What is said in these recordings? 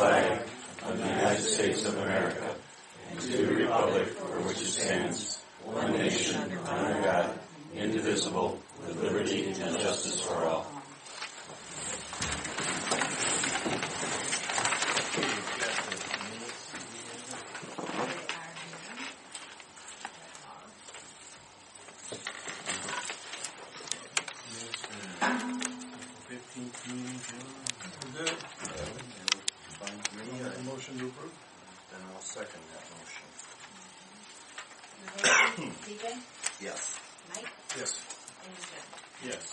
flag of the United States of America and to the republic for which it stands, one nation, under God, indivisible, with liberty and justice for all. Motion to approve? Then I'll second that motion. TJ? Yes. Mike? Yes. And Jim? Yes.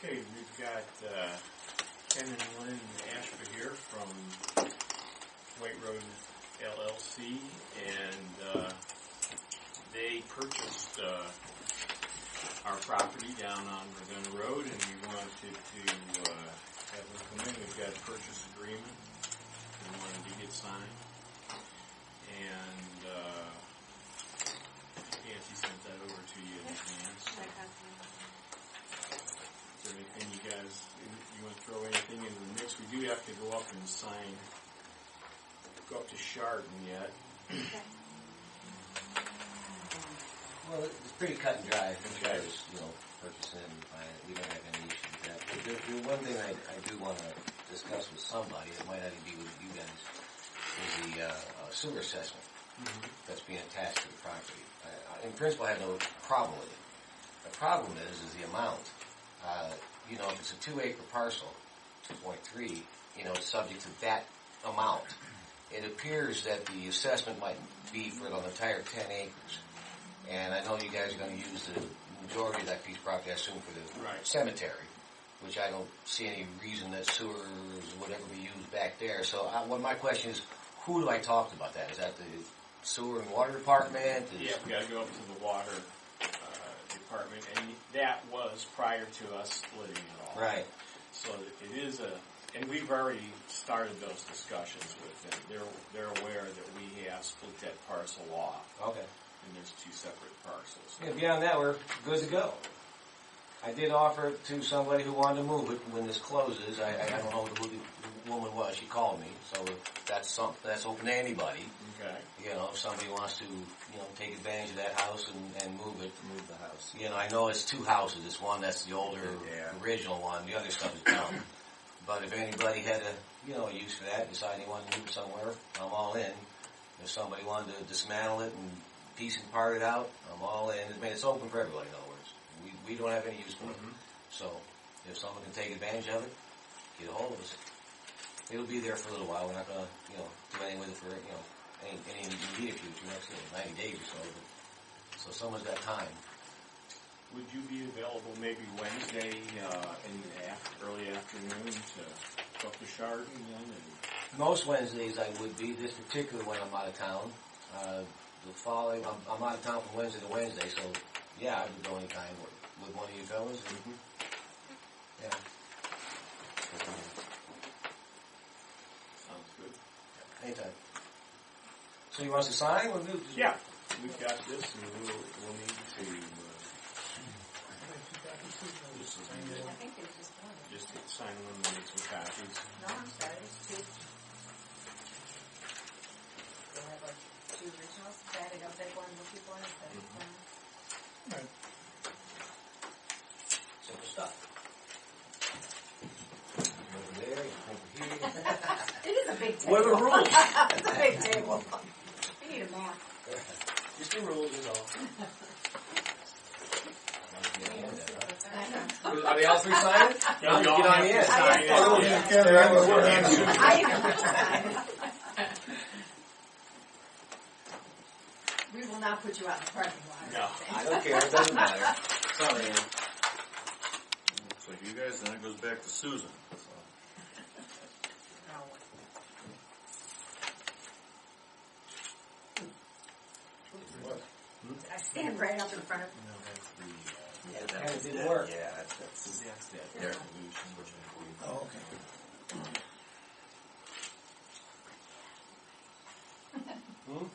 Okay, we've got Ken and Lynn Ashby here from White Road LLC, and they purchased our property down on Ravenna Road, and we wanted to have them come in. We've got a purchase agreement we wanted to get signed, and Nancy sent that over to you in advance. Is there anything you guys, you want to throw anything into the mix? We do have to go up and sign, go up to Chardon yet. Okay. Well, it's pretty cut and dry. I think you guys, purchase it and buy it. We don't have any issues with that. But the one thing I do want to discuss with somebody, it might not even be with you guys, is the sewer assessment that's being attached to the property. In principle, I have no problem with it. The problem is the amount. If it's a 2-acre parcel, 2.3, it's subject to that amount. It appears that the assessment might be for the entire 10 acres. And I know you guys are going to use the majority of that piece of property, I assume, for the cemetery, which I don't see any reason that sewers would ever be used back there. So my question is, who do I talk to about that? Is that the sewer and water department? Yeah, we got to go up to the water department, and that was prior to us splitting it all. Right. So it is and we've already started those discussions with them. They're aware that we have split that parcel off. Okay. And there's 2 separate parcels. Yeah, beyond that, we're good to go. I did offer it to somebody who wanted to move it when this closes. I don't know who the woman was. She called me. So that's something that's open to anybody. Okay. If somebody wants to, take advantage of that house and move it. Move the house. I know it's 2 houses. It's one that's the older, original one. The other stuff is done. But if anybody had a use for that, decide they wanted to move it somewhere, I'm all in. If somebody wanted to dismantle it and piece and part it out, I'm all in. It's open for everybody, in other words. We don't have any use for it. So if someone can take advantage of it, get a hold of us. It'll be there for a little while. We're not going to, do anything with it for, any immediate future, next 90 days or so. But, so someone's got time. Would you be available maybe Wednesday in the early afternoon to go up to Chardon then? Most Wednesdays I would be. This particular one I'm out of town. The following, I'm out of town from Wednesday to Wednesday, so yeah, I would go anytime with one of you fellas. Yeah. Sounds good. Anytime. So you want us to sign? We'll do. Yeah, we've got this, and we'll need to. I think they just done it. Just sign one and make some copies. No, I'm sorry, it's 2. They have 2 originals. Added up that one, we'll keep one. Right. Simple stuff. Over there, over here. It is a big table. What are the rules? It's a big table. We need a map. Just the rules is all. Are they all 3 signed? Yeah, we all get on have the to end. sign We will not put you out in the parking lot. No. I don't care. It doesn't matter. Sorry. Looks like you guys, then it goes back to Susan. So. I stand right up in front of. No, that's the, Yeah, that kind of didn't work. Yeah, that's that Yeah. resolution, which includes. Oh, okay. Hmm?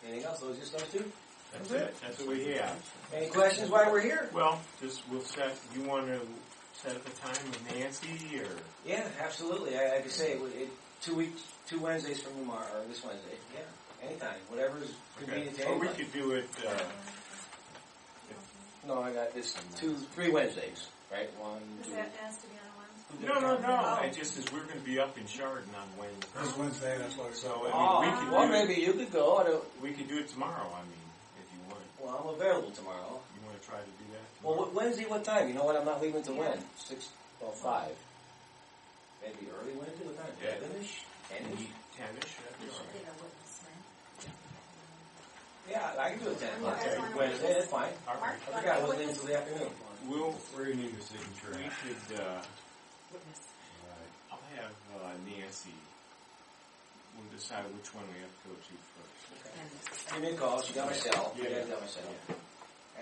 Anything else? Those just those two? That's it. That's what we have. Any questions while we're here? Well, we'll set, you want to set up a time with Nancy, or? Yeah, absolutely. Like I say, 2 weeks, 2 Wednesdays from tomorrow, or this Wednesday. Yeah, anytime. Whatever's convenient to Or we anybody. could do it, No, I got this 3 Wednesdays, right? 1, 2. Does that has to be on no. Oh. I just, as we're going to be up in Chardon on Wednesday. This Wednesday, that's what I So, saw. I mean, we could well, do maybe you could go. we could do it tomorrow, I mean, if you want. Well, I'm available tomorrow. You want to try to do that Well, tomorrow? Wednesday, what time? You know what? I'm not leaving till when? 6, well, 5. Maybe early Wednesday? What time? Yeah. 11-ish? 10-ish? 10-ish, that'd be all right. Get a witness, right? Yeah, I can do it 10 o'clock. Okay. Wednesday, that's fine. All right. I forgot I wasn't in until the afternoon. We're going to need a signature. We should, Witness. I'll have Nancy, we'll decide which one we have to go to first. Give me a call. She got my cell. Yeah. You guys got my cell.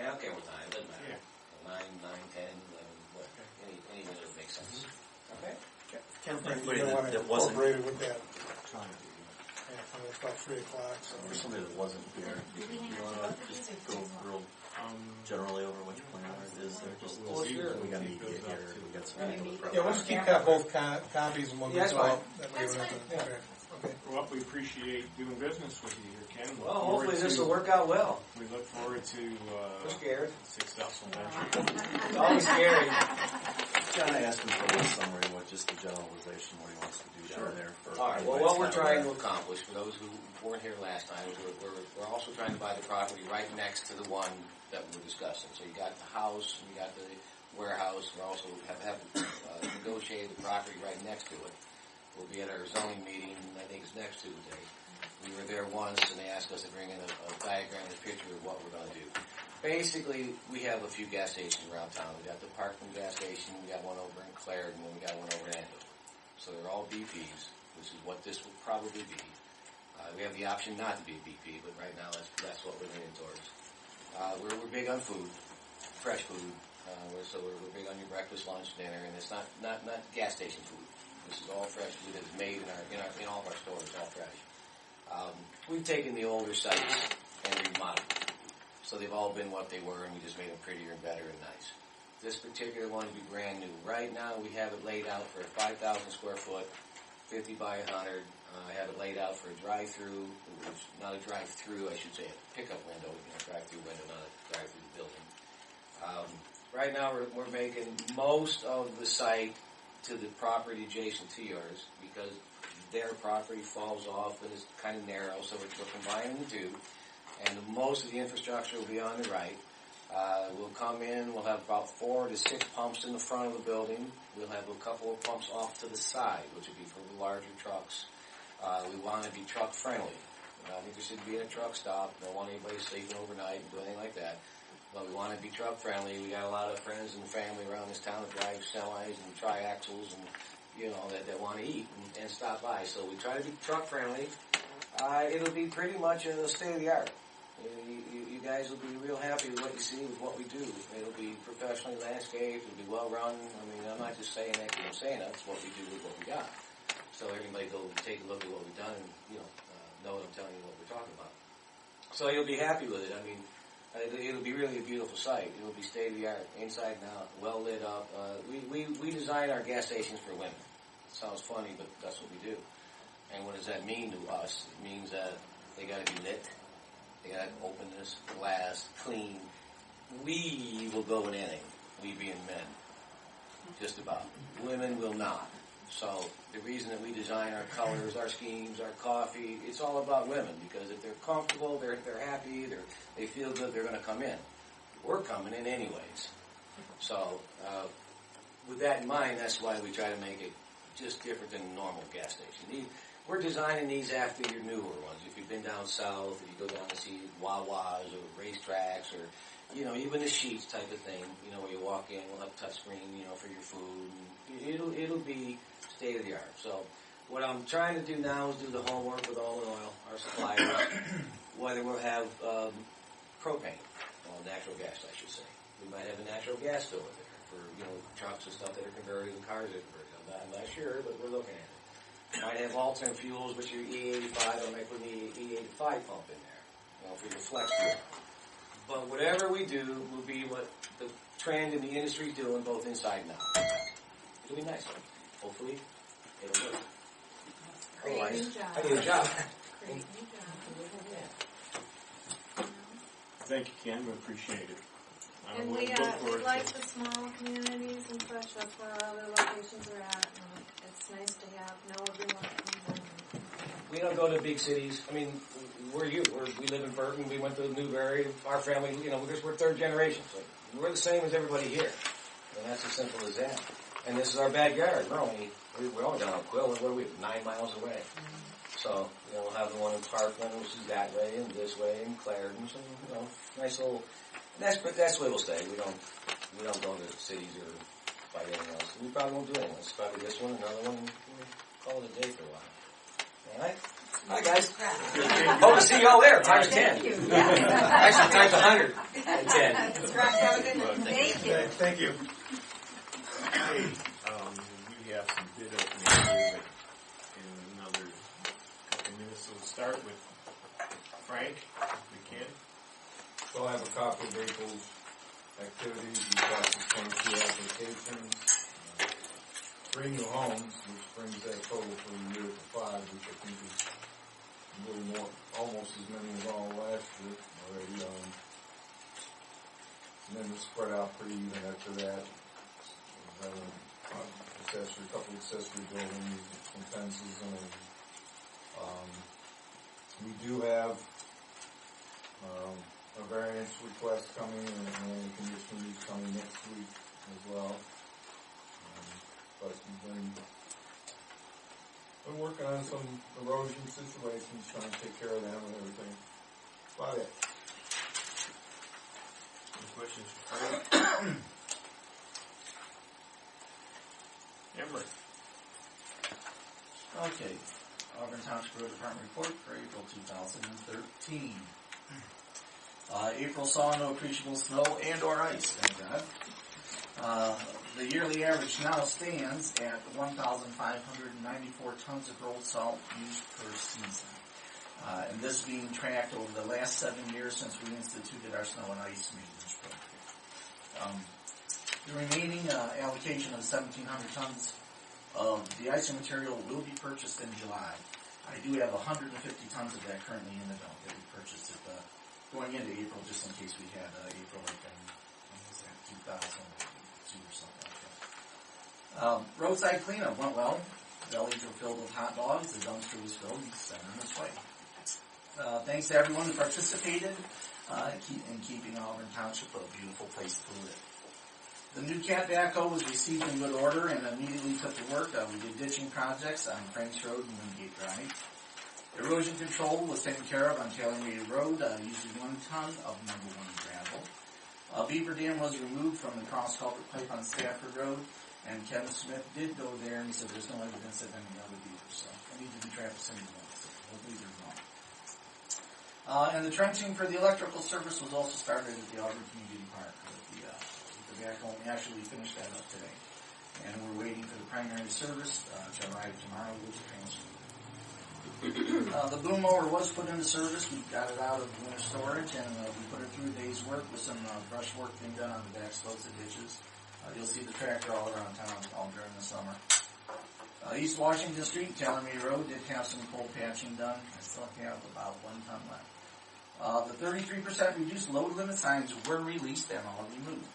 And I don't care what time. It doesn't matter. Yeah. 9, 10, 11, what? Any minute makes sense. Okay? anybody You don't want to that wasn't, incorporate it with that. Trying to do Yeah, it's about 3 o'clock, so. for somebody that wasn't here, you wanna just go real that. generally over what your plan is there, just, Oh, sure. we got media here, we got some people that Yeah, we'll just keep that both copies and we'll Yeah, that's go fine. out. That way we don't have to- okay. Okay. Well, we appreciate doing business with you here, Ken. Look Well, forward hopefully this to- will work out well. We look forward to We're scared. successful venture. It's always scary. John asked him for a summary, what just the generalization, what he wants to do down there for. All right. Well, what we're trying to accomplish, for those who weren't here last time, is we're also trying to buy the property right next to the one that we're discussing. So you got the house, and you got the warehouse. We also have negotiated the property right next to it. We'll be at our zoning meeting, I think it's next Tuesday. We were there once, and they asked us to bring in a diagram and a picture of what we're going to do. Basically, we have a few gas stations around town. We got the Parkland gas station, we got one over in Clarendon, and we got one over in Andover. So they're all BPs, which is what this will probably be. We have the option not to be a BP, but right now that's what we're leaning towards. We're big on food, fresh food. We're big on your breakfast, lunch, dinner, and it's not gas station food. This is all fresh food that's made in all of our stores, all fresh. We've taken the older sites and remodeled them. So they've all been what they were, and we just made them prettier and better and nice. This particular one will be brand new. Right now, we have it laid out for a 5,000 square foot, 50 by 100. I have it laid out for a drive-through, not a drive-through, I should say, a pickup window, drive-through window, not a drive-through building. Right now, we're making most of the site to the property adjacent to yours, because their property falls off and is kind of narrow, so we're combining the two. And most of the infrastructure will be on the right. We'll come in, we'll have about 4 to 6 pumps in the front of the building. We'll have a couple of pumps off to the side, which would be for the larger trucks. We want to be truck friendly. We're not interested in being a truck stop. We don't want anybody sleeping overnight and do anything like that. But we want to be truck friendly. We got a lot of friends and family around this town that drive semis and triaxles and, that want to eat and stop by. So we try to be truck friendly. It'll be pretty much a state of the art. You guys will be real happy with what you see, with what we do. It'll be professionally landscaped. It'll be well run. I mean, I'm not just saying that because I'm saying that. It's what we do with what we got. So everybody go take a look at what we've done and, know what I'm telling you what we're talking about. So you'll be happy with it. I mean, it'll be really a beautiful site. It'll be state of the art, inside and out, well lit up. We design our gas stations for women. It sounds funny, but that's what we do. And what does that mean to us? It means that they got to be lit. They got openness, glass, clean. We will go in anything, we being men. Just about. Women will not. So the reason that we design our colors, our schemes, our coffee, it's all about women, because if they're comfortable, they're happy, they feel good, they're going to come in. We're coming in anyways. So with that in mind, that's why we try to make it just different than a normal gas station. We're designing these after your newer ones. If you've been down south, if you go down to see Wawas or racetracks or even the sheets type of thing, where you walk in, we'll have a touch screen, for your food. And it'll be state of the art. So what I'm trying to do now is do the homework with Auburn Oil, our suppliers, whether we'll have propane, or natural gas, I should say. We might have a natural gas filler there for, trucks and stuff that are converted and cars that are converted. I'm not sure, but we're looking at it. Might have alternate fuels, which are E85. I might put an E85 pump in there, for your flex fuel. But whatever we do will be what the trend in the industry is doing, both inside and out. It'll be nice. Hopefully, it'll work. Great Otherwise, new job. I need a job. Great new job. Thank you, Ken. We appreciate it. And We'll we look forward like to it. the small communities and such. That's where our other locations are at. And it's nice to know everyone that comes in. We don't go to big cities. I mean, we live in Burton. We went to Newberry. Our family, because we're third generation. So we're the same as everybody here. And that's as simple as that. And this is our backyard. We're only down on Quill. What are we, 9 miles away? So, we'll have the one in Parkland, which is that way, and this way, and Clarendon. So, nice little. That's the way we'll stay. We don't go to cities or fight anything else. We probably won't do anything else. Probably this one, another one, and we'll call it a day for a while. All right? Hi, guys. Hope to see you all there. Times 10. Thank you. Yeah. Actually, times 110. That's right. Have a good night. Thank you. Thank you. Hey, we have some bid openings here, but in another couple minutes, so we'll start with Frank, if we can. So I have a copy of April's activities. We've got 22 applications, 3 new homes, which brings that total for the year to 5, which I think is a little more, almost as many as all last year already. And then it's spread out pretty even after that. A couple accessory buildings, some fences, and we do have a variance request coming and conditional use coming next week as well. But we've been working on some erosion situations, trying to take care of them and everything. About it. Any questions for Frank? Emery. Okay, Auburn Township Road Department report for April 2013. April saw no appreciable snow and or ice, thank God. The yearly average now stands at 1,594 tons of rolled salt used per season. And this being tracked over the last 7 years since we instituted our snow and ice maintenance program. The remaining allocation of 1,700 tons of the icing material will be purchased in July. I do have 150 tons of that currently in the dump that we purchased going into April, just in case we had April like when was that, 2002 or something like that. Roadside cleanup went well. Bellies were filled with hot dogs. The dumpster was filled and sent on its way. Thanks to everyone who participated in keeping Auburn Township a beautiful place to live. The new cat backhoe was received in good order and immediately took to work. We did ditching projects on Franks Road and Wingate Drive. Erosion control was taken care of on Taylor-Made Road, using 1 ton of number 1 gravel. Beaver Dam was removed from the cross culvert pipe on Stafford Road, and Kevin Smith did go there and he said there's no evidence of any other beavers, so I need to be trapped with so hopefully there's none. And the trenching for the electrical service was also started at the Auburn Community Park with the backhoe. We actually finished that up today. And we're waiting for the primary service to arrive tomorrow with the transfer. The boom mower was put into service. We got it out of winter storage and we put it through a day's work with some brush work being done on the back slopes of ditches. You'll see the tractor all around town all during the summer. East Washington Street, Taylor-Made Road did have some cold patching done. I still have about 1 ton left. The 33% reduced load limit signs were released and all removed.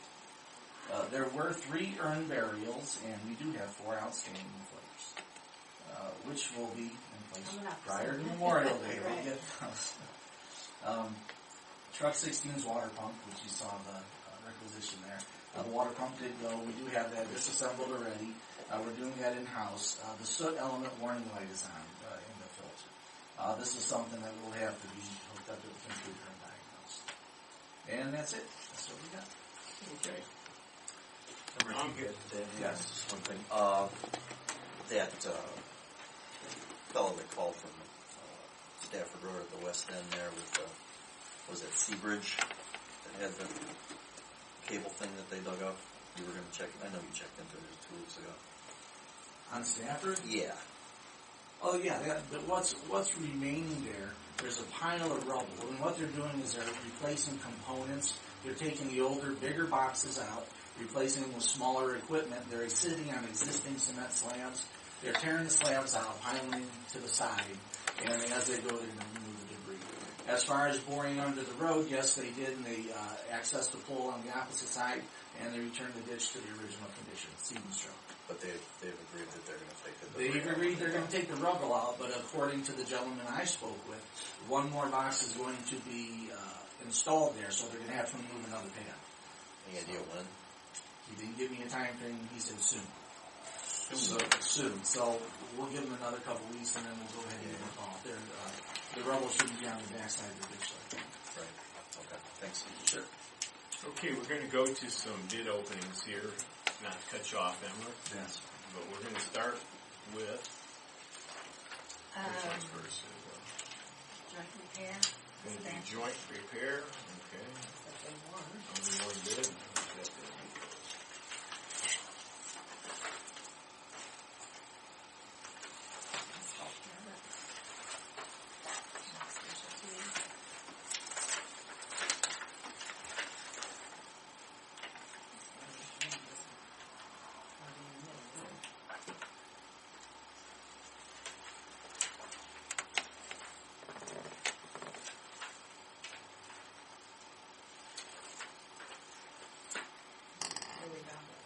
There were 3 urn burials, and we do have 4 outstanding flares, which will be in place prior to Memorial Day. We'll get those. Truck 16's water pump, which you saw the requisition there. The water pump did go. We do have that disassembled already. We're doing that in-house. The soot element warning light is on in the filter. This is something that will have to be hooked up to the computer and diagnosed. And that's it. That's what we got. Okay. Yes, just one thing. That fellow that called from Stafford Road at the west end there with the, was that Seabridge that had the cable thing that they dug up? You were going to check, I know you checked into it 2 weeks ago. On Stafford? Yeah. Oh yeah, but what's remaining there, there's a pile of rubble. And what they're doing is they're replacing components. They're taking the older, bigger boxes out, replacing them with smaller equipment. They're sitting on existing cement slabs. They're tearing the slabs out, piling them to the side, and as they go, they're going to remove the debris. As far as boring under the road, yes, they did, and they accessed the pole on the opposite side, and they returned the ditch to the original condition, seed and straw. But they've agreed that they're going to take it. They've agreed they're going to take the rubble out, but according to the gentleman I spoke with, one more box is going to be installed there, so they're going to have to remove another pad. Any idea when? He didn't give me a time frame, he said soon. Soon. So we'll give them another couple weeks, and then we'll go ahead and get them off. The rubble shouldn't be on the backside of the ditch like that. Right. Okay. Thanks. Sure. Okay, we're going to go to some bid openings here. Not to cut you off, Emma. Yes. But we're going to start with which one's first? Joint repair. Going to be joint repair. Okay. Only one bid.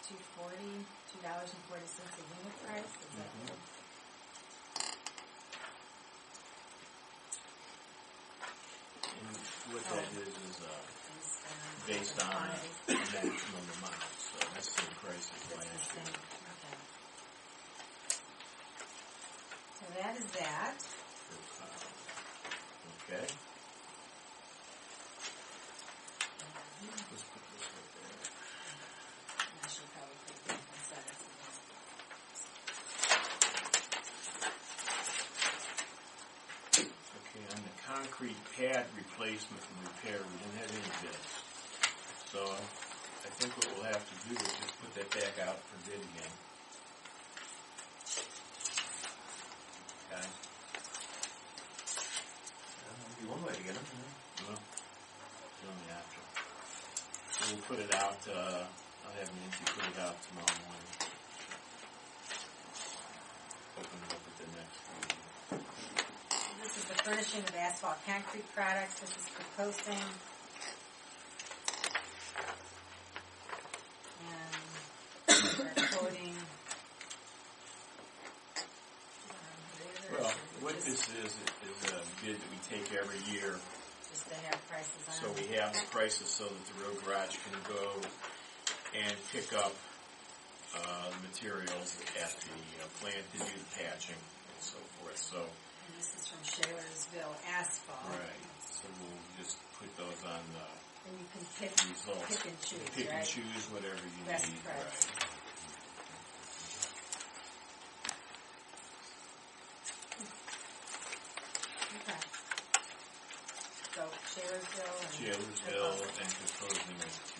$2.40 a unit price. Is that good? And what that is based on maximum amount. So that's the same price as last year. Okay. So that is that. Okay. Let's put this right there. I should probably put it inside of Okay, on the concrete pad replacement and repair, we didn't have any bids. So I think what we'll have to do is just put that back out for bid again. Okay. Be one way to get them. Well, it's only after. So we'll put it out, I'll have Nancy put it out tomorrow morning. Open it up at the next meeting. This is the furnishing of asphalt concrete products. This is for posting. And for coating. Well, what this is a bid that we take every year. Just to have prices on. So we have the prices so that the road garage can go and pick up the materials at the plant to do the patching and so forth. So. And this is from Shalersville Asphalt. Right. So we'll just put those on the And you can pick results. and choose, Pick right? and choose whatever you Best need. price. Right. Okay. So Shalersville and Shalersville and proposing as to do.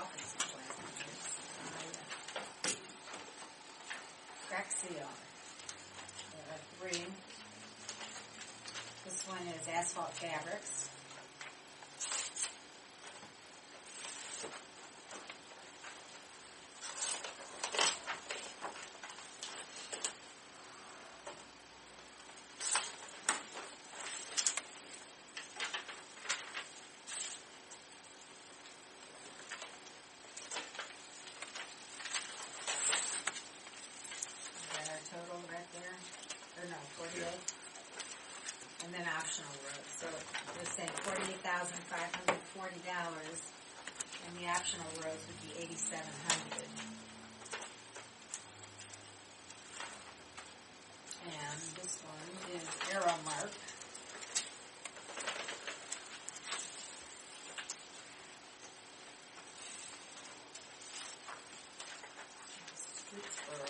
Okay. Crack seal. There are 3. This one is asphalt fabrics. Total right there, or no, 48, and then optional road. So they're saying $48,540 And the optional roads would be 8,700. And this one is Aeromark. Streetsboro.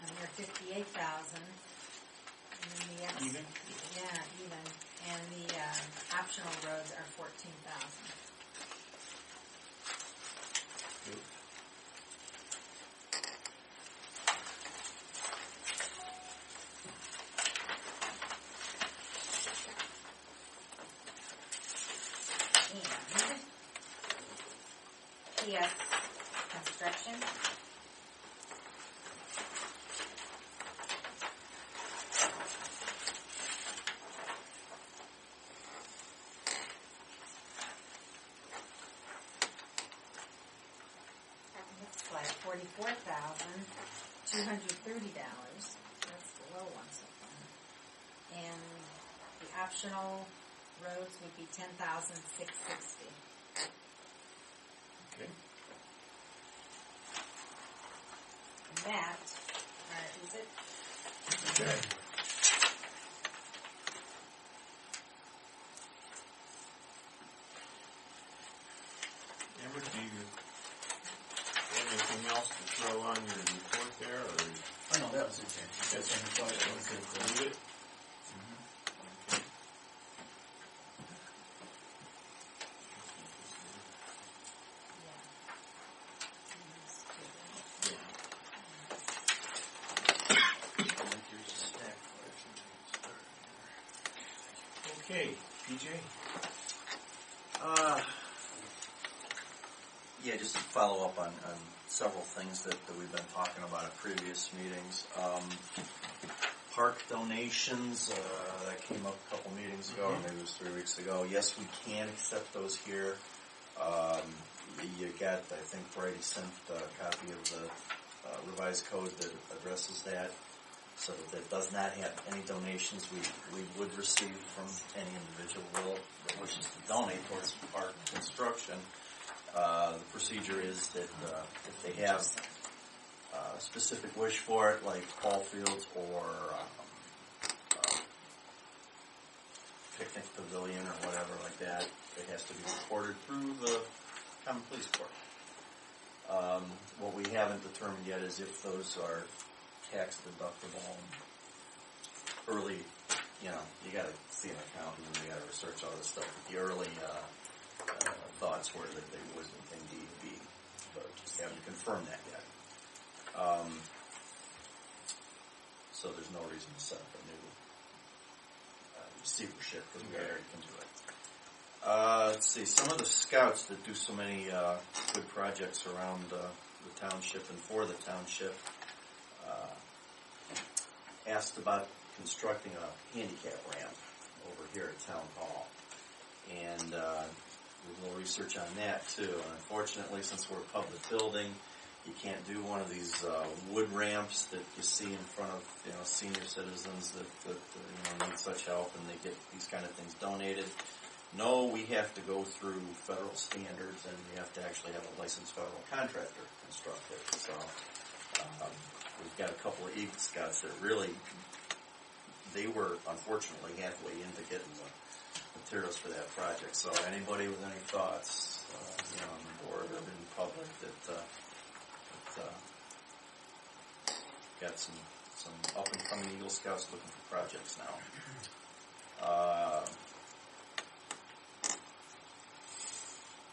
And they're 58,000. And then the Even? Yeah, even. And the optional roads are 14,000. And PS Construction. Looks like $44,230. That's the low one so far. And the optional roads would be $10,660. Okay. And that is it. Okay. Amber, do you have anything else to throw on your report there, or? Oh, no, that was okay. That's include it? Okay, PJ? Yeah, just to follow up on several things that we've been talking about at previous meetings. Park donations, that came up a couple meetings ago, or maybe it was 3 weeks ago. Yes, we can accept those here. You got, I think Brady sent a copy of the revised code that addresses that, so that does not have any donations we would receive from any individual that wishes to donate towards park construction. The procedure is that if they have a specific wish for it, like ball fields or picnic pavilion or whatever like that, it has to be recorded through the common police court. What we haven't determined yet is if those are tax deductible. Early, you gotta see an accountant and you gotta research all this stuff. But the early thoughts were that they would indeed be, but just haven't confirmed that yet. So there's no reason to set up a new receivership because we already can do it. Let's see, some of the scouts that do so many good projects around the township and for the township asked about constructing a handicap ramp over here at Town Hall. And a little research on that too. And unfortunately, since we're a public building, you can't do one of these wood ramps that you see in front of senior citizens that need such help and they get these kind of things donated. No, we have to go through federal standards and we have to actually have a licensed federal contractor construct it. So we've got a couple of Eagle Scouts that really, they were unfortunately halfway into getting the materials for that project. So anybody with any thoughts, on the board or in public that got some up and coming Eagle Scouts looking for projects now.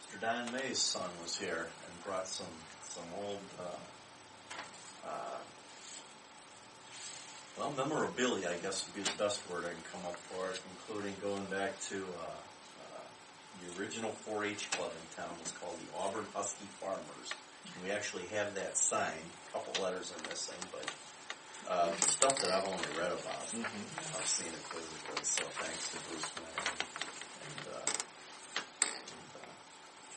Mr. Don May's son was here and brought some old memorabilia, I guess would be the best word I can come up for it, including going back to the original 4-H club in town was called the Auburn Husky Farmers. And we actually have that sign. A couple letters are missing, but stuff that I've only read about. I've seen it physically, so thanks to Bruce May.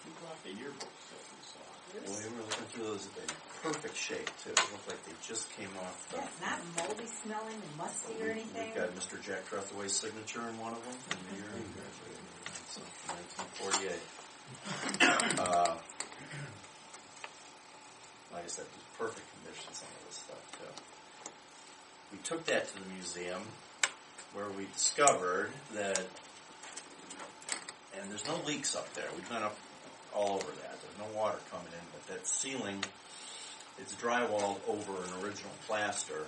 Who brought the yearbook stuff we saw? Well, we were looking through those in perfect shape, too. It looked like they just came off. Yeah, it's not moldy smelling and musty or anything. We've got Mr. Jack Trethaway's signature in one of them from the year he graduated. So 1948. Like I said, it was perfect condition, some of this stuff, too. We took that to the museum, where we discovered that, and there's no leaks up there. We've been up all over that. There's no water coming in, but that ceiling, it's drywalled over an original plaster,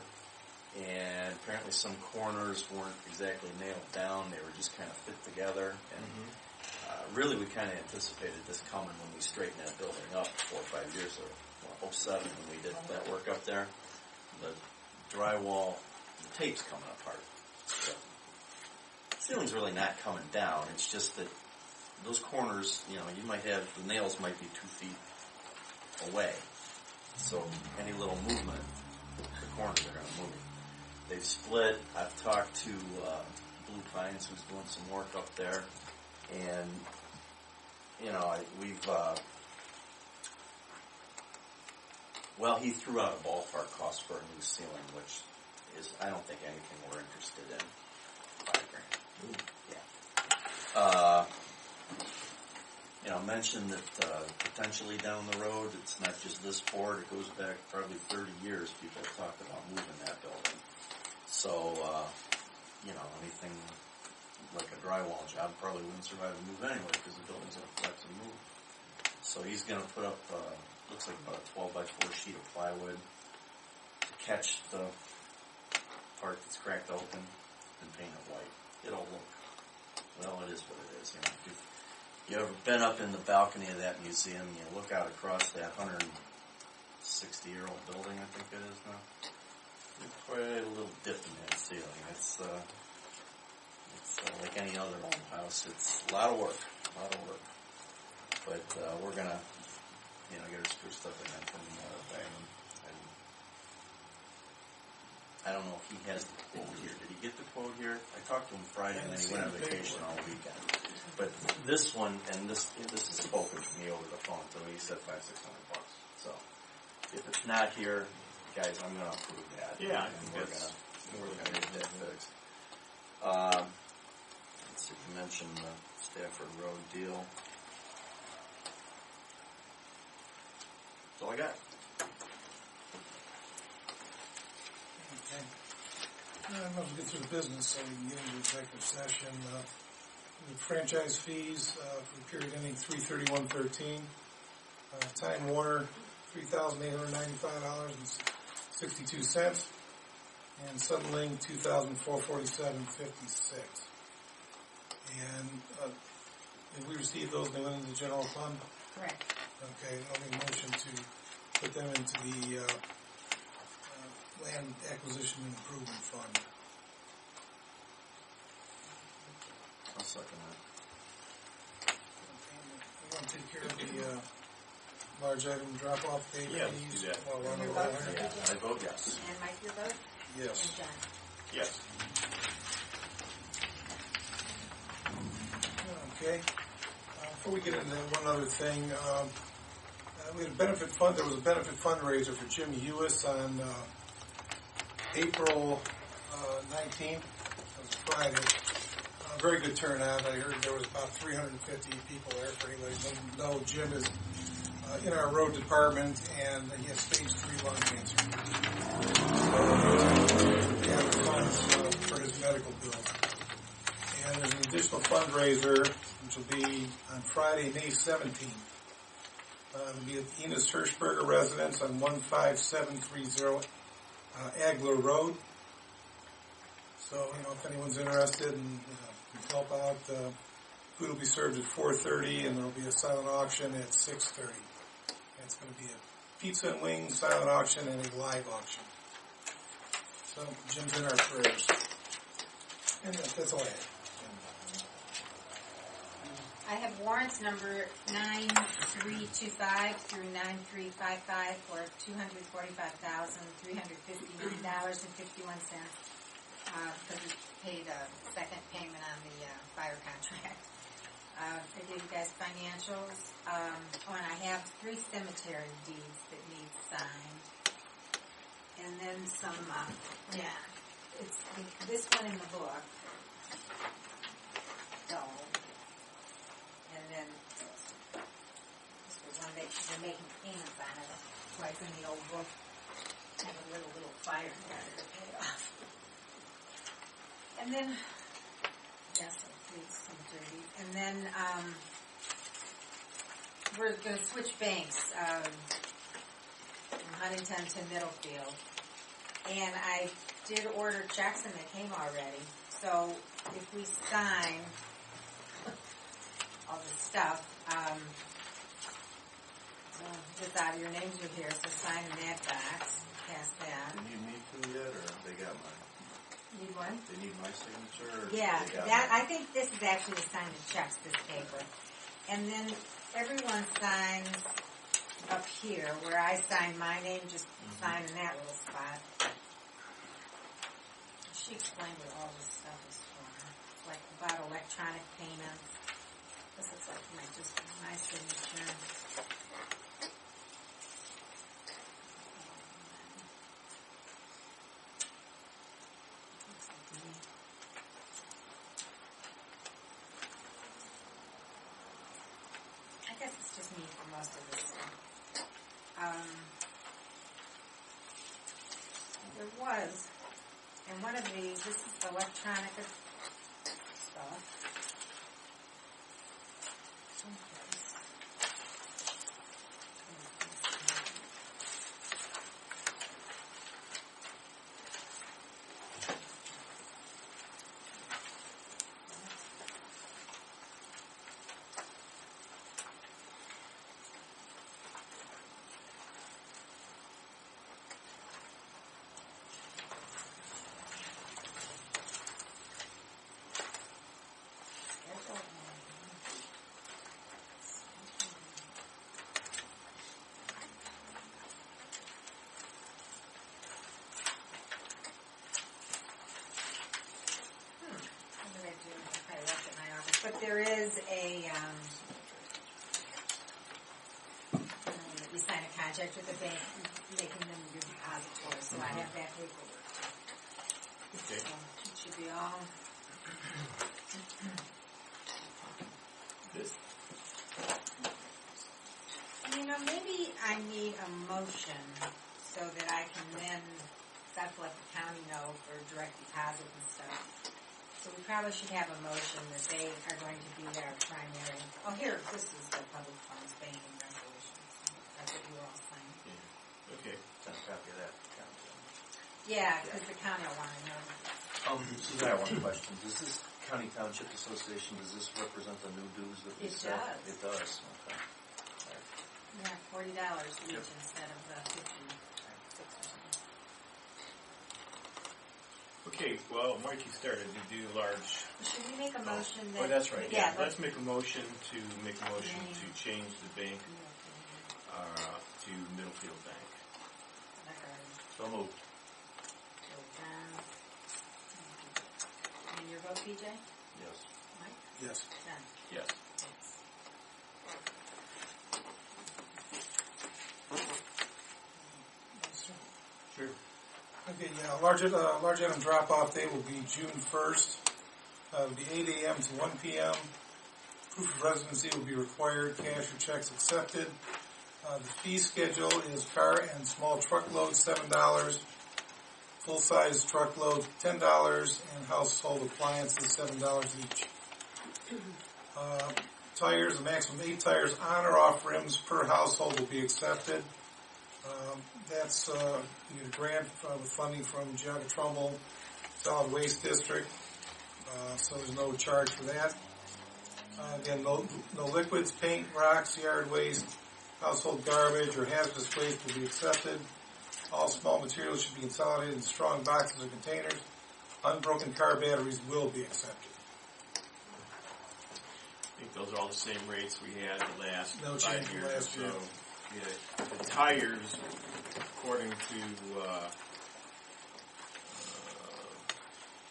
and apparently some corners weren't exactly nailed down. They were just kind of fit together, and really we kind of anticipated this coming when we straightened that building up 4 or 5 years ago. 07 when we did that work up there. The drywall, the tape's coming apart. The ceiling's really not coming down. It's just that those corners, you might have, the nails might be 2 feet away. So any little movement, the corners are going to move. They've split. I've talked to Blue Pines, who's doing some work up there. And, he threw out a ballpark cost for a new ceiling, which is, I don't think anything we're interested in. $5,000. Yeah. I mentioned that potentially down the road, it's not just this board, it goes back probably 30 years, people have talked about moving that building. So, anything like a drywall job probably wouldn't survive a move anyway, because the building's going to flex and move. So he's going to put up, looks like about a 12 by 4 sheet of plywood to catch the part that's cracked open and paint it white. It'll look, it is what it is. If you ever been up in the balcony of that museum, you look out across that 160-year-old building, I think it is now. There's quite a little dip in that ceiling. It's like any other old house. It's a lot of work. But we're going to, get our screw stuff in that from the thing. And I don't know if he has the quote here. Did he get the quote here? I talked to him Friday, and then he went on vacation all weekend. But this one, and this is spoken to me over the phone, so he said $500-600. So if it's not here, guys, I'm going to approve that. Yeah, and we're going to get that fixed. Let's see, you mentioned the Stafford Road deal. That's all I got. Okay. I'm going to get through the business so we can get into executive session. The franchise fees for the period ending 3/31/13. Time Warner, $3,895.62. And Suddenling, $2,447.56. And did we receive those? They went into the general fund? Correct. Okay, I'll make a motion to put them into the Land Acquisition and Improvement Fund. I'll second that. Okay, we want to take care of the large item drop-off date Yeah, fees? let's do that. While we're on the Your line. vote? Yeah, I vote yes. And Mike, your vote? Yes. And John? Yes. Okay. Before we get into that, one other thing, we had a benefit fund. There was a benefit fundraiser for Jim Hewis on April 19th. That was Friday. Very good turnout. I heard there was about 350 people there. For anybody who doesn't know, Jim is in our road department, and he has stage 3 lung cancer. So he has funds for his medical bills. And there's an additional fundraiser, which will be on Friday, May 17th. It'll be at Enos Hirschberger Residence on 15730 Agler Road. So, if anyone's interested and help out, food will be served at 4:30, and there will be a silent auction at 6:30. It's going to be a pizza and wings silent auction and a live auction. So, Jim's in our prayers. And that's all I have. I have warrants number 9325 through 9355 for $245,359.51. Because we paid a second payment on the fire contract. I gave you guys financials. And I have 3 cemetery deeds that need signed. And then some, it's this one in the book. So, they're making payments on it. So I in the old book have a little fire starter to pay off. And then, yes, it's some dirty. And then, we're going to switch banks, from Huntington to Middlefield. And I did order checks and they came already. So if we sign all the stuff, it's out of your names are here, so sign in that box, pass that. Do you need me to yet, or they got mine? Need one? They need my signature? Or Yeah, they got that, mine? I think this is actually a sign of checks, this paper. And then everyone signs up here, where I sign my name, just sign in that little spot. She explained what all this stuff is for, like about electronic payments. This looks like my signature. Looks like me. I guess it's just me for most of this stuff. There was, and one of these, this is electronic stuff. Someplace. But there is a, you sign a contract with the bank, making them your depository, so I have that paperwork. Okay. So it should be all. This. Maybe I need a motion so that I can then, that's let the county know for direct deposit and stuff. So we probably should have a motion that they are going to be their primary. Oh, here, this is the public funds banking resolution. That's what you were all signing. Yeah. Okay. Send a copy of that. Yeah, because the county will want to know that. Susan, I have one question. Does this County Township Association, does this represent the new dues that we It set? does. It does, okay. Yeah, $40 each instead of the 56 or something. Okay, well, Mikey started to do large. Should we make a motion that? Oh, that's right. Yeah, Let's make a motion to change the bank to Middlefield Bank. So moved. And your vote, PJ? Yes. Mike? Yes. Done. Yes. Sure. Okay, yeah, large item drop-off day will be June 1st. It'll be 8 a.m. to 1 p.m. Proof of residency will be required. Cash or checks accepted. The fee schedule is car and small truckload, $7. Full-size truckload, $10. And household appliances, $7 each. Tires, a maximum of 8 tires on or off rims per household will be accepted. That's you get a grant with funding from Geauga Trumbull Solid Waste District, so there's no charge for that. Again, no liquids, paint, rocks, yard waste, household garbage, or hazardous waste will be accepted. All small materials should be consolidated in strong boxes or containers. Unbroken car batteries will be accepted. I think those are all the same rates we had the last No 5 change years from last or so. year. Yeah, the tires, according to,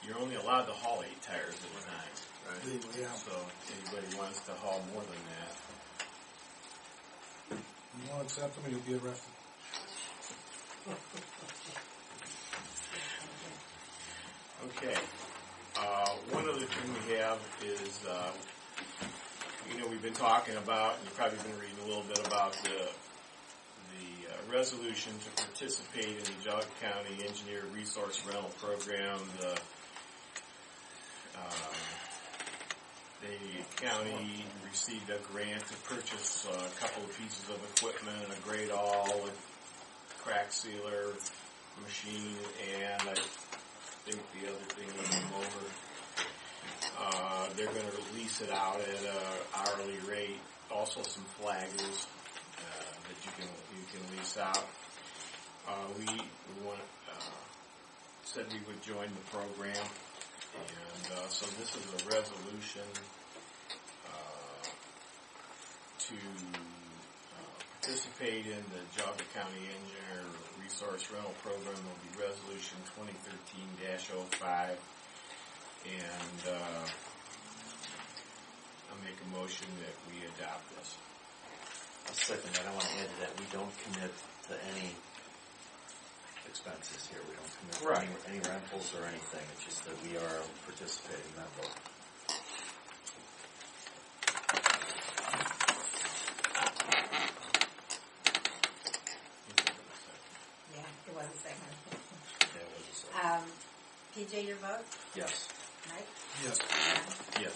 you're only allowed to haul 8 tires at a time, right? Legally, yeah. So anybody wants to haul more than that. You won't accept them, and you'll be arrested. Okay. One other thing we have is we've been talking about, and you've probably been reading a little bit about the resolution to participate in the Geauga County Engineer Resource Rental Program. The county received a grant to purchase a couple of pieces of equipment, a grade all, a crack sealer machine, and I think the other thing was a motor. They're going to lease it out at an hourly rate. Also some flaggers that you can lease out. We said we would join the program, and so this is a resolution to participate in the Geauga County Engineer Resource Rental Program. Will be Resolution 2013-05, and I'll make a motion that we adopt this. I'll second that. I want to add to that. We don't commit to any expenses here. We don't commit to any rentals or anything. It's just that we are a participating member. Yeah, it was a second. Yeah, it was a second. PJ, your vote? Yes. Mike? Yes. John? Yes.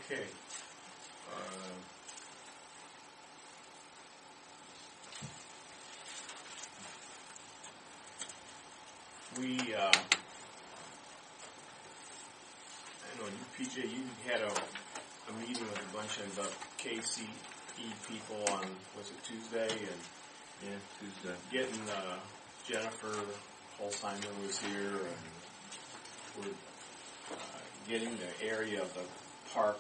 Okay. I know you, PJ, you had a meeting with a bunch of KCE people on, was it Tuesday? And Yeah, Tuesday. getting, Jennifer Holzheimer was here, and we're getting the area of the park,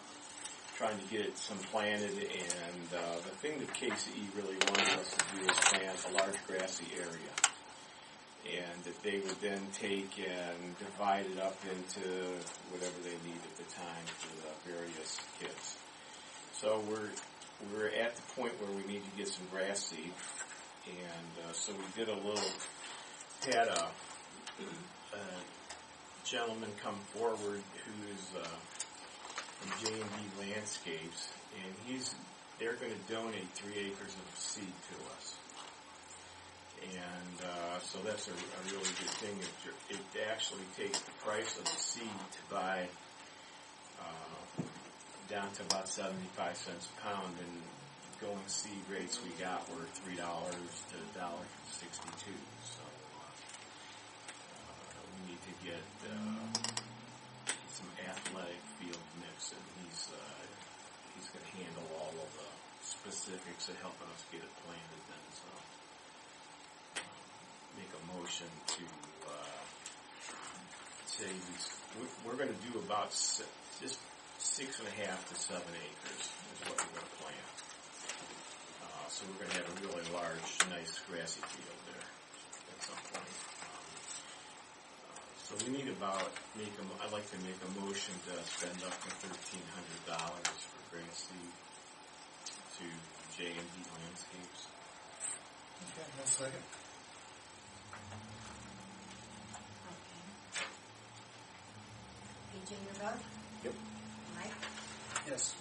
trying to get some planted, and the thing that KCE really wanted us to do is plant a large grassy area, and that they would then take and divide it up into whatever they need at the time for the various kids. So we're at the point where we need to get some grass seed, and so we did had a gentleman come forward who's from J&D Landscapes, and they're going to donate 3 acres of seed to us. And so that's a really good thing. It actually takes the price of the seed to buy down to about 75 cents a pound, and going seed rates we got were $3 to $1.62. So we need to get some athletic field mix, and he's going to handle all of the specifics of helping us get it planted then. So make a motion to say we're going to do about just 6.5 to 7 acres is what we're going to plant. So we're going to have a really large, nice grassy field there at some point. So we need I'd like to make a motion to spend up to $1,300 for grass seed to J&D Landscapes. Okay, one second. PJ, your vote? Yep. Mike? Yes.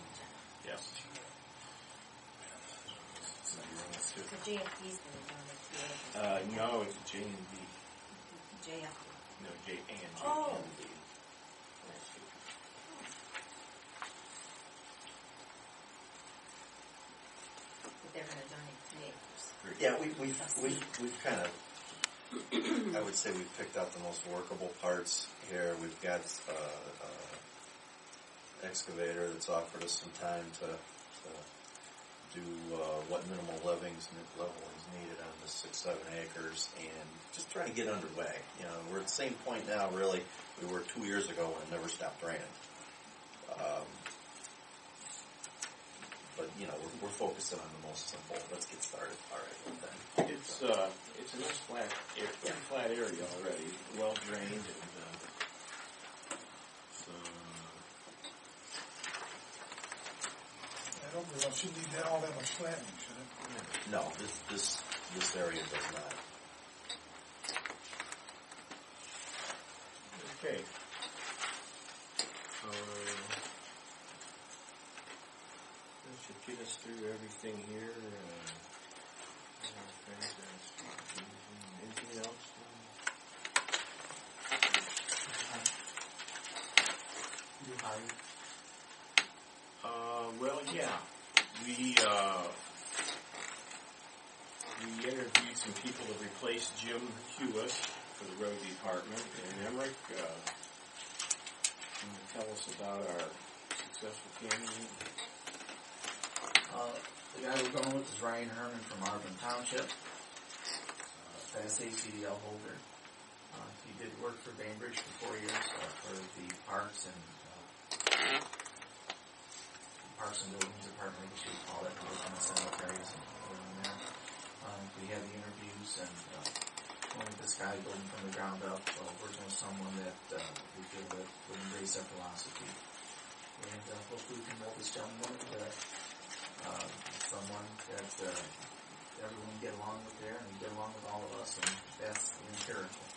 Yes. The JFD's going to donate 3 acres. No, it's J&D. JFD. No, J&D. Oh. But they're going to donate 3 acres. Yeah, we've kind of, I would say we've picked out the most workable parts here. We've got excavator that's offered us some time to do what minimal levelings needed on the 6-7 acres, and just trying to get underway. You know, we're at the same point now, really, we were 2 years ago when it never stopped raining. But you know, we're focusing on the most simple. Let's get started. All right, with that. It's a nice flat area already, well drained, and so. I don't really, shouldn't need all that much planting, should it? No, this This area does not. Okay. That should get us through everything here. Anything else? You hired? Well, yeah. We interviewed some people to replace Jim Hewis for the road department. And Emmerich, can you tell us about our successful candidate? The guy we're going with is Ryan Herman from Auburn Township. Class A CDL holder. He did work for Bainbridge for 4 years for the Parks and Buildings Department, I guess you would call it, working in the cemeteries and other than that. We had the interviews and wanted this guy building from the ground up, working with someone that we feel that would embrace our philosophy. And hopefully we can mold this gentleman into someone that everyone can get along with there and get along with all of us, and that's imperative.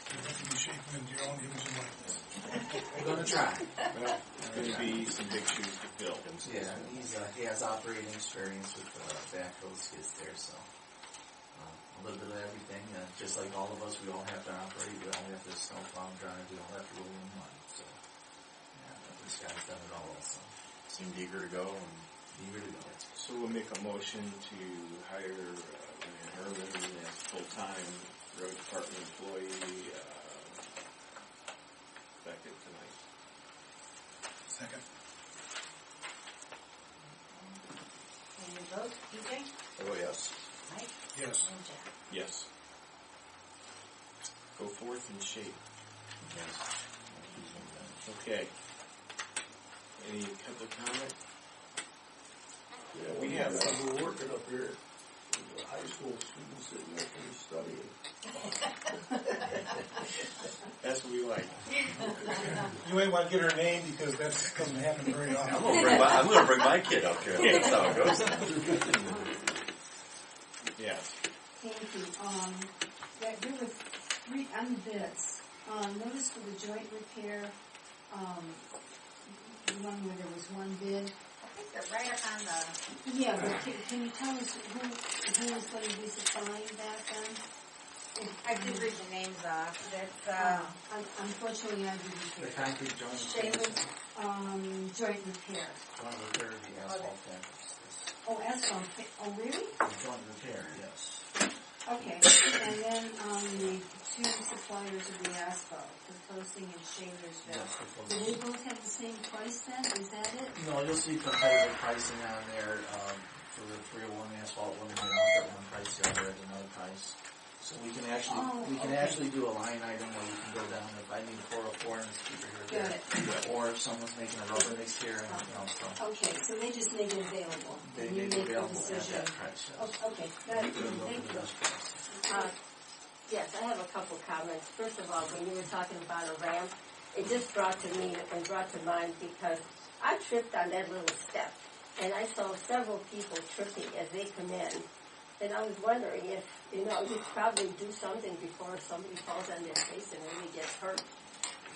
You have to be shaping into your own image and likeness. We're going to try. Well, it's going to be some big shoes to fill. Yeah, he has operating experience with backhoe skids there, so a little bit of everything. Just like all of us, we all have to operate. We all have to snowplow and drive. We all have to roll in mud. So, yeah, this guy's done it all. So Seemed eager to go. So we'll make a motion to hire Ryan Herman as full-time road department employee effective tonight. Second. And your vote, PJ? Oh, yes. Mike? Yes. And Jack. Yes. Go forth in shape. Yes. Okay. Any public comment? Yeah, we have some working up here. The high school students sitting there studying. That's what we like. You ain't want to get her name because that doesn't happen very often. I'm going to bring my kid up here. That's how it goes. Yes. Thank you. There were 3 bids. Notice for the joint repair, the one where there was 1 bid. I think they're right up on the... Yeah, but can you tell us who is going to be supplying that then? I did read the names off. Unfortunately, I the didn't. concrete joint Shaylin. Joint repair. joint repair of the asphalt campus. Oh, asphalt. Oh, really? Joint repair, yes. Okay. And then the 2 suppliers of the asphalt, the Posting and Shalersville. Yes, Do they both have the same price then? Is that it? No, you'll see competitive pricing on there for the 301 asphalt. One may offer at one price, the other at another price. So we can actually do a line item where you can go down if I need 404 and it's cheaper here or there. Or if someone's making a rubber mix here and so. Okay, so they just make it available. They You make it make the available at decision. that price. Yes. Oh, okay, thank you. Yes, I have a couple comments. First of all, when you were talking about a ramp, it just brought to mind because I tripped on that little step, and I saw several people tripping as they come in. And I was wondering if, you probably do something before somebody falls on their face and really gets hurt.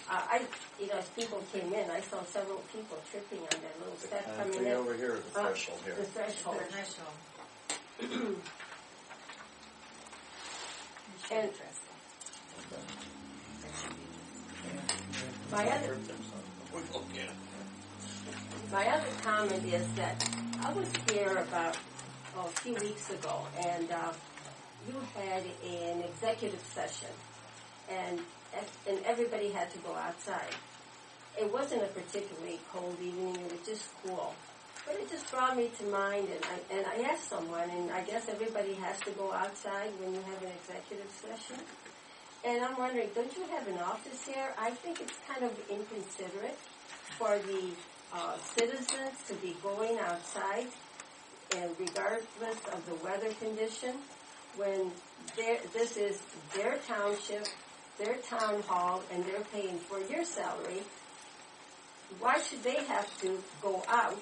As people came in, I saw several people tripping on that little step coming in. Over here, the threshold here. The threshold. And my other comment is that I was here about a few weeks ago, and you had an executive session, and everybody had to go outside. It wasn't a particularly cold evening; it was just cool. But it just brought me to mind, and I asked someone, and I guess everybody has to go outside when you have an executive session. And I'm wondering, don't you have an office here? I think it's kind of inconsiderate for the citizens to be going outside, and regardless of the weather condition, when this is their township, their town hall, and they're paying for your salary. Why should they have to go out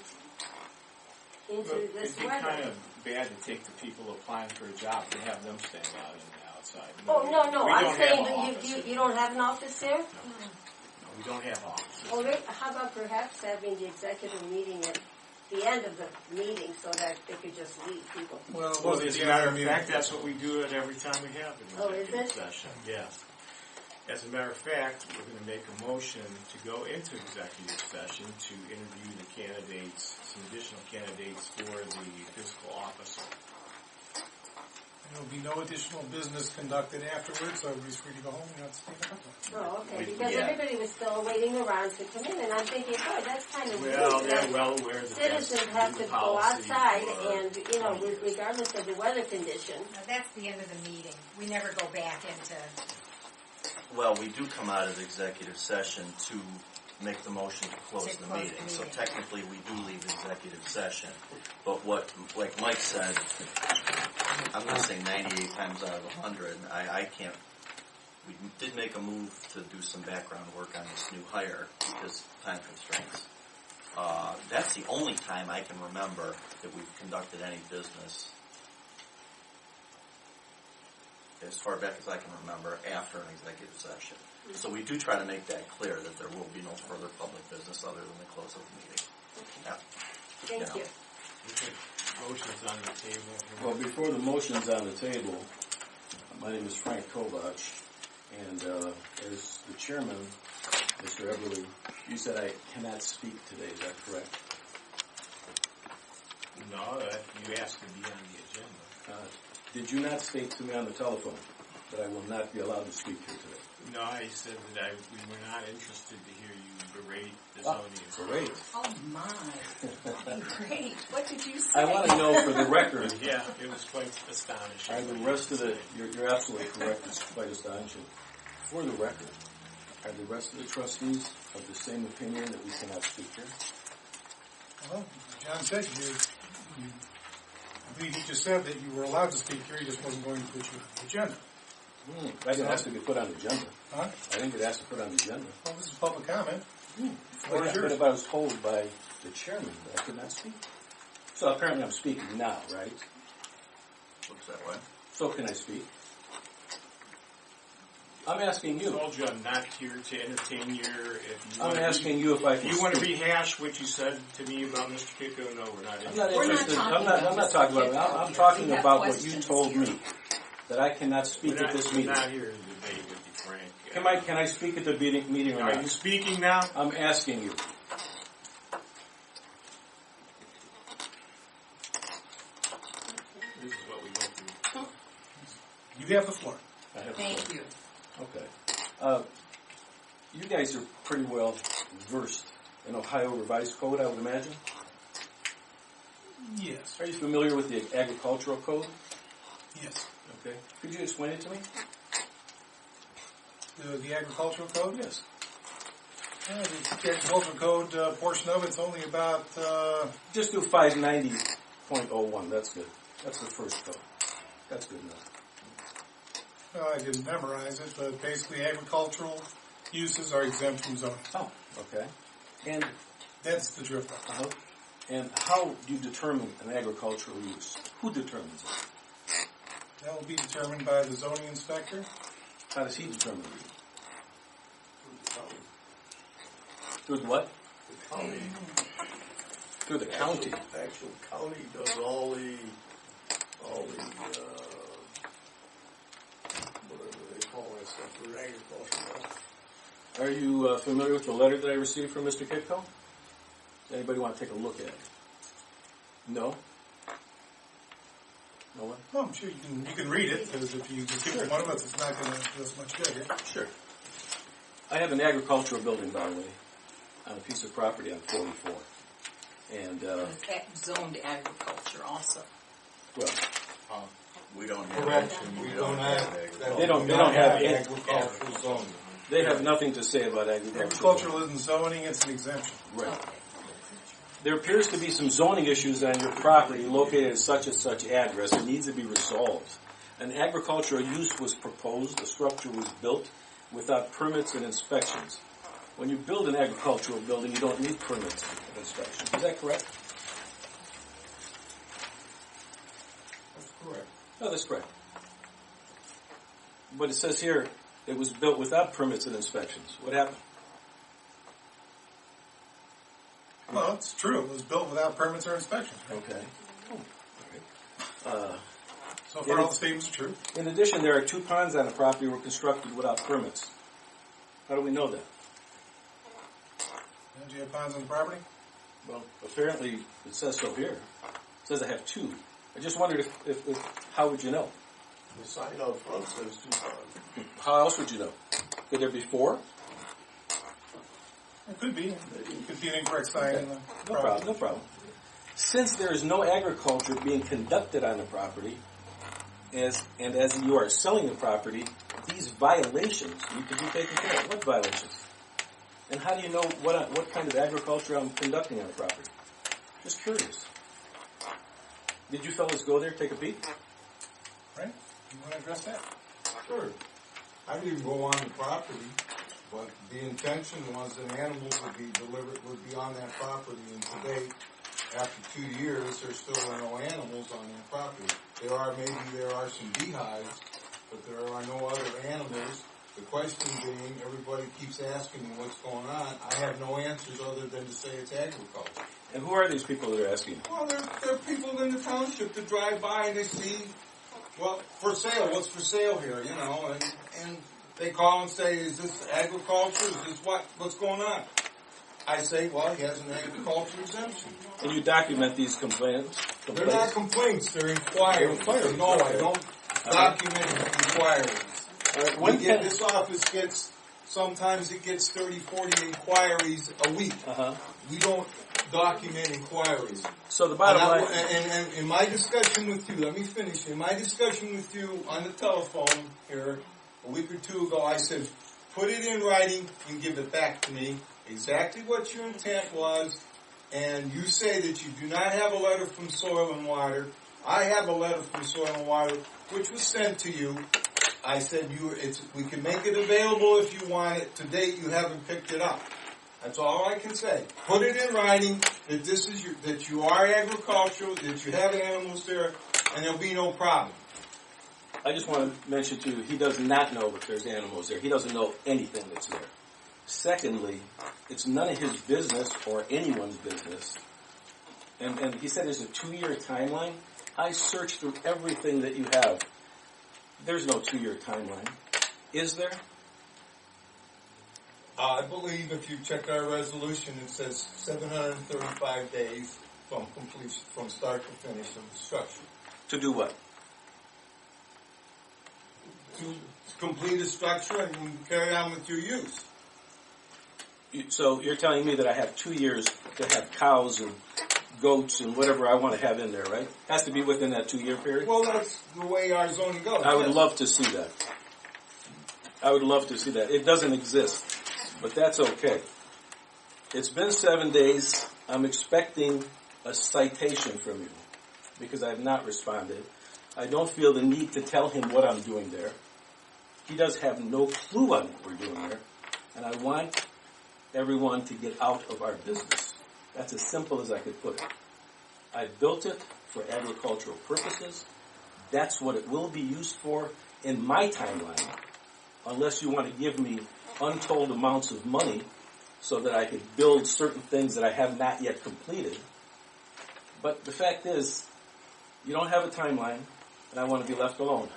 into this weather? It'd be kind of bad to take the people applying for a job and have them stand out in the outside. Oh, no, We I'm don't saying have an that office. you don't have an office there? No, we don't have offices. Well, how about perhaps having the executive meeting at the end of the meeting so that they could just leave people? Well, Well, as a matter of fact, that's what we do at every time we have an Oh, is executive it? session. Yes. As a matter of fact, we're going to make a motion to go into executive session to interview the candidates, some additional candidates for the fiscal officer. There will be no additional business conducted afterwards, so everybody's free to go home and not stay in the house. Oh, okay, We- because yeah. everybody was still waiting around to come in, and I'm thinking, boy, that's kind of Well, rude. they're that well aware that that's Citizens have the to go policy outside for- and, regardless of the weather condition. That's the end of the meeting. We never go back into, Well, we do come out of executive session to make the motion to close To the close meeting. the So meeting. technically, we do leave executive session. But what, like Mike said, I'm going to say 98 times out of 100, I can't. We did make a move to do some background work on this new hire because time constraints. That's the only time I can remember that we've conducted any business, as far back as I can remember, after an executive session. So we do try to make that clear that there will be no further public business other than the close of the meeting. Yeah. Thank you. Motion's on the table. Well, before the motion's on the table, my name is Frank Kovach, and as the chairman, Mr. Everly, you said I cannot speak today, is that correct? No, you asked to be on the agenda. Did you not state to me on the telephone that I will not be allowed to speak here today? No, I said that we were not interested to hear you berate the zoning. Great. oh my, great, what did you say? I want to know for the record, Yeah, it was quite astonishing. are the rest of the, you're absolutely correct, it's quite astonishing. For the record, are the rest of the trustees of the same opinion that we cannot speak here? Well, John said I believe he just said that you were allowed to speak here, he just wasn't going to put you on the agenda. I didn't ask to get put on the agenda. Huh? I didn't get asked to put on the agenda. Well, this is public comment. But if I was told by the chairman that I could not speak. So apparently I'm speaking now, right? Looks that way. So can I speak? I'm asking I you. told you I'm not here to entertain your. I'm asking you if I can If you want to speak. rehash what you said to me about Mr. Kiko, no, we're not I'm not interested. interested. I'm not talking about it. I'm talking about what you told me. That I cannot speak at this meeting. We're not here to debate with you, Frank. Can I speak at the meeting or Are not? you speaking now? I'm asking you. This is what we go through. You have the floor. I have Thank you. Okay. You guys are pretty well versed in Ohio Revised Code, I would imagine. Yes. Are you familiar with the Agricultural Code? Yes. Okay. Could you explain it to me? The agricultural code? Yes. The agricultural code portion of it's only about, Just do 590.01. That's good. That's the first code. That's good enough. I didn't memorize it, but basically agricultural uses are exempt from zoning. Oh, okay. And That's the drift of it. uh-huh. And how do you determine an agricultural use? Who determines it? That will be determined by the zoning inspector. How does he determine it? Through what? The county. Through the county. Actual county does all the whatever they call that stuff for agriculture. Are you familiar with the letter that I received from Mr. Kitco? Anybody want to take a look at it? No? No one? Well, I'm sure you can read it, because if you just give it to one of us, it's not going to do us much good here. Sure. I have an agricultural building, by the way, on a piece of property on 44. And, Is that zoned agriculture also? well, We don't have Correction, we we don't don't have have- agriculture. they don't have any, agricultural zoning. they have nothing to say about agriculture. Agricultural isn't zoning, it's an exemption. Right. There appears to be some zoning issues on your property located at such and such address. It needs to be resolved. An agricultural use was proposed. A structure was built without permits and inspections. When you build an agricultural building, you don't need permits and inspections. Is that correct? No, that's correct. But it says here it was built without permits and inspections. What happened? Well, it's true. It was built without permits or inspections. Right? Okay. So far, all the statements are true. In addition, there are 2 ponds on the property were constructed without permits. How do we know that? Do you have ponds on the property? Well, apparently it says so here. It says I have 2. I just wondered if how would you know? The sign out front says 2 ponds. How else would you know? Could there be 4? It could be. It could be an incorrect sign in the No property. problem, no problem. Since there is no agriculture being conducted on the property, as you are selling the property, these violations need to be taken care of. What violations? And how do you know what kind of agriculture I'm conducting on the property? Just curious. Did you fellas go there, take a peek? Right? You want to address that? Sure. I didn't even go on the property, but the intention was that animals would be delivered, would be on that property, and today, after 2 years, there still are no animals on that property. There are some beehives, but there are no other animals. The question being, everybody keeps asking me what's going on. I have no answers other than to say it's agriculture. And who are these people that are asking? Well, there are people in the township that drive by and they see, well, for sale, what's for sale here, you know, and they call and say, is this agriculture? Is this what's going on? I say, well, he has an agriculture exemption. And you document these complaints? They're not complaints, they're inquiries. No, I don't document inquiries. This office sometimes it gets 30, 40 inquiries a week. We don't document inquiries. So the bottom line... And in my discussion with you, let me finish. In my discussion with you on the telephone here a week or 2 ago, I said, put it in writing and give it back to me, exactly what your intent was, and you say that you do not have a letter from Soil and Water. I have a letter from Soil and Water, which was sent to you. I said we can make it available if you want it. To date, you haven't picked it up. That's all I can say. Put it in writing that that you are agricultural, that you have animals there, and there'll be no problem. I just want to mention to you, he does not know if there's animals there. He doesn't know anything that's there. Secondly, it's none of his business or anyone's business. And he said there's a 2-year timeline. I searched through everything that you have. There's no 2-year timeline. Is there? I believe if you check our resolution, it says 735 days from completion, from start to finish of the structure. To do what? To complete a structure and carry on with your use. So you're telling me that I have 2 years to have cows and goats and whatever I want to have in there, right? Has to be within that 2-year period? Well, that's the way our zoning goes. I would love to see that. I would love to see that. It doesn't exist, but that's okay. It's been 7 days. I'm expecting a citation from you because I have not responded. I don't feel the need to tell him what I'm doing there. He does have no clue on what we're doing there, and I want everyone to get out of our business. That's as simple as I could put it. I built it for agricultural purposes. That's what it will be used for in my timeline, unless you want to give me untold amounts of money so that I could build certain things that I have not yet completed. But the fact is, you don't have a timeline, and I want to be left alone.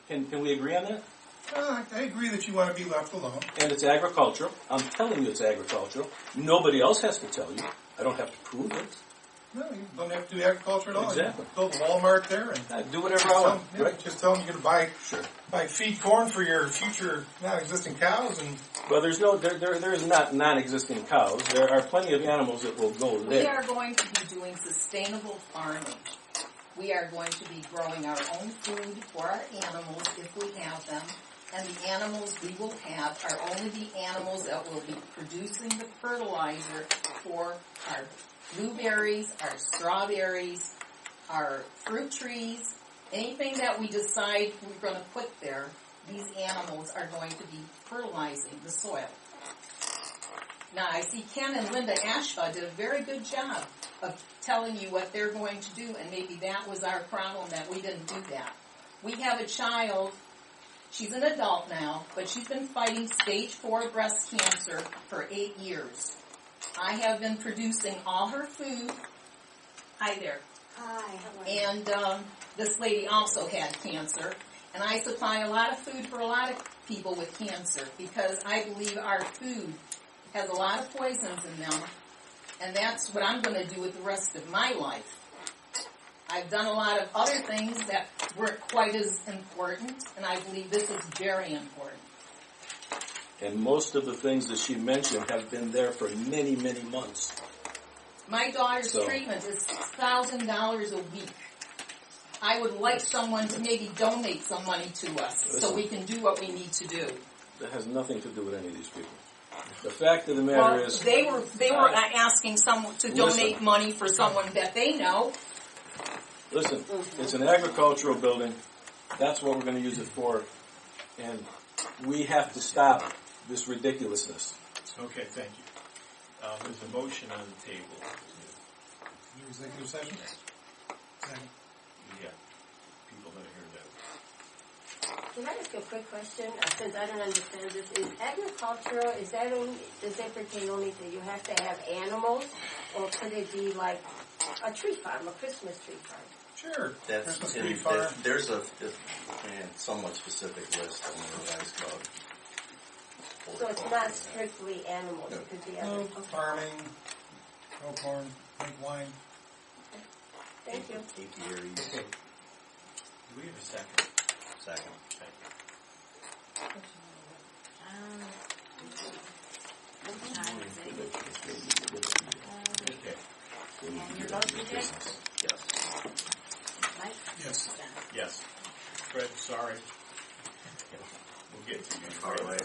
Can we agree on that? I agree that you want to be left alone. And it's agricultural. I'm telling you it's agricultural. Nobody else has to tell you. I don't have to prove it. No, you don't have to do agriculture at all. Exactly. You build a Walmart there and I do whatever I want. Right? Just tell them you're going to buy feed corn for your future non-existing cows. And Well, there is not non-existing cows. There are plenty of animals that will go there. We are going to be doing sustainable farming. We are going to be growing our own food for our animals if we have them. And the animals we will have are only the animals that will be producing the fertilizer for our blueberries, our strawberries, our fruit trees, anything that we decide we're going to put there, these animals are going to be fertilizing the soil. Now, I see Ken and Linda Ashba did a very good job of telling you what they're going to do, and maybe that was our problem, that we didn't do that. We have a child, she's an adult now, but she's been fighting stage 4 breast cancer for 8 years. I have been producing all her food. Hi there. Hi, how are you? And this lady also had cancer. And I supply a lot of food for a lot of people with cancer because I believe our food has a lot of poisons in them. And that's what I'm going to do with the rest of my life. I've done a lot of other things that weren't quite as important, and I believe this is very important. And most of the things that she mentioned have been there for many, many months. My daughter's treatment is $6,000 a week. I would like someone to maybe donate some money to us so we can do what we need to do. That has nothing to do with any of these people. The fact of the matter is... They were asking someone to donate money for someone that they know. Listen, it's an agricultural building. That's what we're going to use it for. And we have to stop this ridiculousness. Okay, thank you. There's a motion on the table. Executive session? Second. Yeah, people that hear that. Can I ask a quick question? Since I don't understand this, is agricultural, does it pertain only to you have to have animals, or could it be like a tree farm, a Christmas tree farm? Sure. That's Christmas tree farm. there's a somewhat specific list on the revised code. So it's not strictly animals, it could be other. No, farming, grow corn, make wine. Thank you. Apiaries. Okay. Do we have a second? Second. Thank you. Okay. And your vote, Dick? Yes. Mike? Yes. John? Yes. Fred, sorry. We'll get to you. All right.